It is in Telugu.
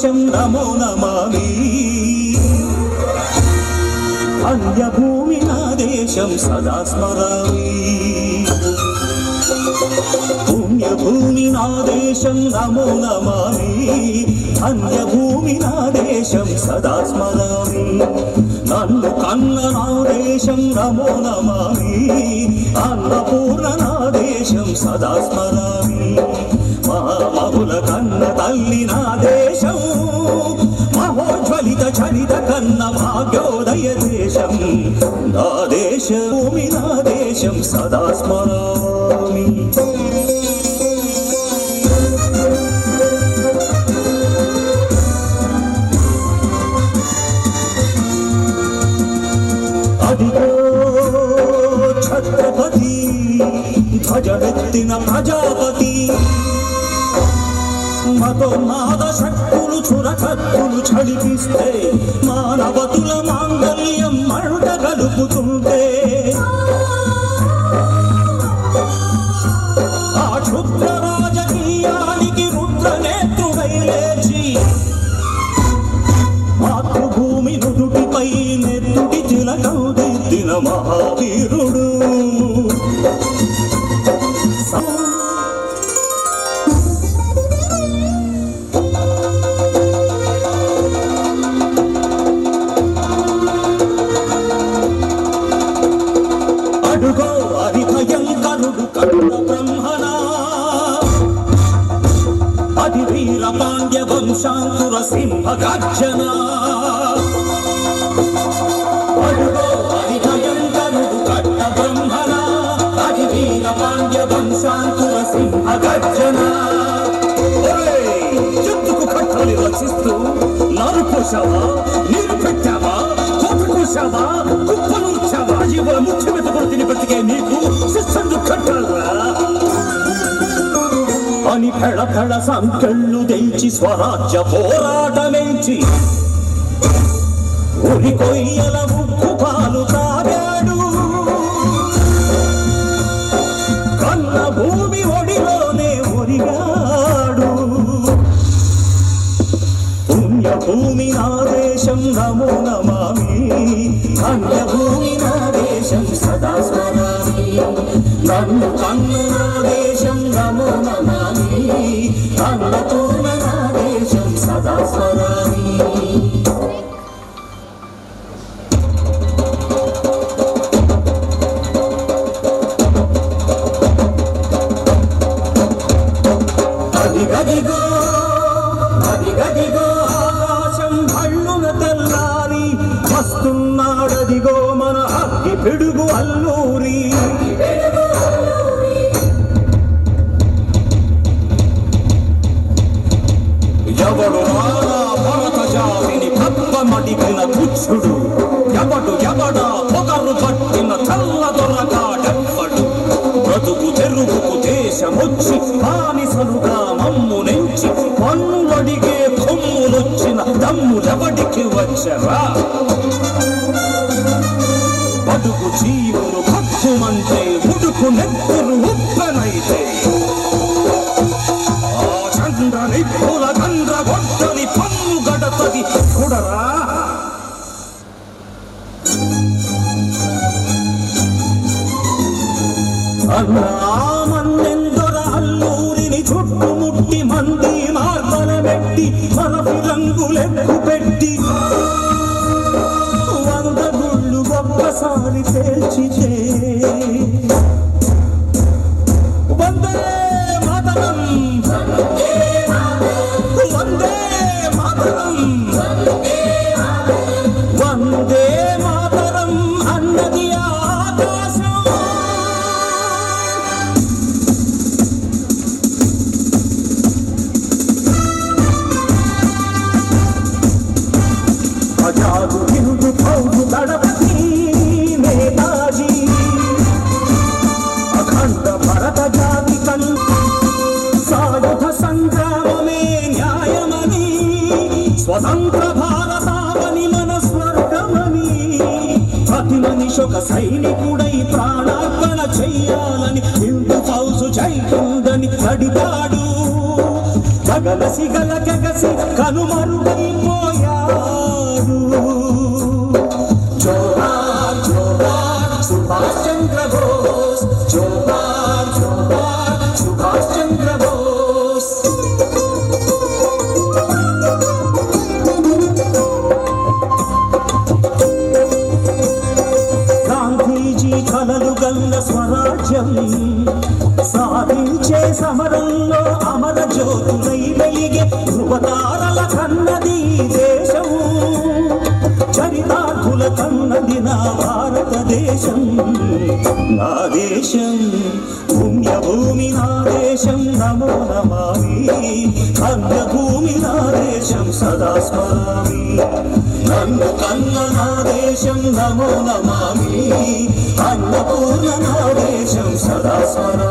దేశం నమో నమామి అన్యభూమి నా దేశం సదా స్మరామి పుణ్యభూమి నా దేశం నమో నమామి అన్యభూమి నా దేశం సదా స్మరామి నన్ను కన్న నా దేశం నమో నమామి అన్నపూర్ణ నా దేశం సదా స్మరామి మహామహుల కన్న తల్లి నా దేశం మహోజ్వలిత చరిత కన్న భాగ్యోదయ దేశం నా దేశభూమి నా దేశం సదా స్మరామి అదిగో ఛత్రపతి ధ్వజమెత్తిన ప్రజాపతి మతోన్మాద శక్తులు చురకత్తులు చడిపిస్తే మానవతుల మాంగళ్యం మంట గలుపుతుంటే ఆ క్షుద్ర రాజకీయానికి రుద్రనేత్రుడై లేచి మాతృభూమి నుదుటిపై నెత్తుడి తిలకం దిద్దిన మహావీరుడు అడుగో అది భయంకరుడు కరుణ బ్రహ్మణ అది వీర పాండ్య వంశాంకుర సింహ గర్జన అడుగో అది భయంకరుడు కట్ట బ్రహ్మణ అది వీర పాండ్య వంశాంకుర సింహ గర్జన ఎందుకు కట్టలు రచిస్తూ నరుకోశావా నీరు పెట్టావా కోపకోశావా కుప్పనూర్చావా జీవుల ముఖ్య మెతపడితిని బ్రతికే నీకు శిస్సందు కట్టాలరా అని ఫెడ ఫెడ సంకెళ్ళు తెంచి స్వరాజ్య పోరాటమెంచి ఉరి కొయ్యల ఉక్కు పాలు తాగాడు కన్న భూమి ఒడిలోనే ఒరిగాడు పుణ్యభూమి నా దేశం నమో నమామి అన్యభూమి నా దేశం సదా స్మరామి నన్ను కన్ను నా దేశం నమో నమామి అన్నపూర్ణ నా దేశం సదా స్మరామి అదిగదిగో అదిగదిగో ఆకాశం భళ్ళున తెల్లారి వస్తున్నాడదిగో మన అగ్గి పిడుగు అల్లూరి ఎవడు రానా భరత జాతిని పద్మమడిగిన పుచ్చుడు ఎవడా పొగరు పట్టిన చల్ల దొరగాడెవ్వడు బ్రతుకు తెరుగుకు దేశమొచ్చి బానిసలుగా మమ్ము నెంచి పన్నులడిగే కొమ్ములొచ్చిన దమ్ములెవడికి వచ్చరా బడుగు జీవులు భక్కుమంటే ఉడుకు నెత్తులు ఉప్పెనైతే ఆ చంద్ర నిప్పుల గండ్ర గొడ్డలి పన్ను గడతది చూడరా మన్నెందొర అల్లూరిని చుట్టుముట్టి మంది మార్బల పెట్టి మన ఫిరంగులెక్కు పెట్టి 100 గుళ్ళు ఒక్కసారి పేల్చితే వందే మాతరం వందే మాతరం వందే మాతరం అన్నది ఆకాశం ఆజాదు హిందూ ఫౌజు దళపతి నేతాజీ అఖండ భరత జాతి కన్ సాయుధ సంగ్రామమే న్యాయమని స్వతంత్ర భారతావని మన స్వర్గమని ప్రతి మనిషొక సైనికుడై ప్రాణార్పణ చెయ్యాలని హిందూ ఫౌజు జై హిందని అడిగాడు గగనసి గలగసి కనుమరుగైపోయాడు. జోహార్ జోహార్ సుభాష్ చంద్ర బోస్, జోహార్ జోహార్ సుభాష్ చంద్ర బోస్. గాంధీజీ కలలు గల్ల స్వరాజ్యం సాధించే సమరంలో అమర జ్యోతులై వెలిగే ధృవతారల కన్నది దేశం. చరితార్థుల కన్నది నా భారతదేశం. నా దేశం పుణ్యభూమి, నా దేశం నమో నమామి. అన్యభూమి నా దేశం సదా స్మరామి. నన్ను కన్న నా దేశం నమో నమామి. అన్నపూర్ణ నా దేశం సదా స్మరామి.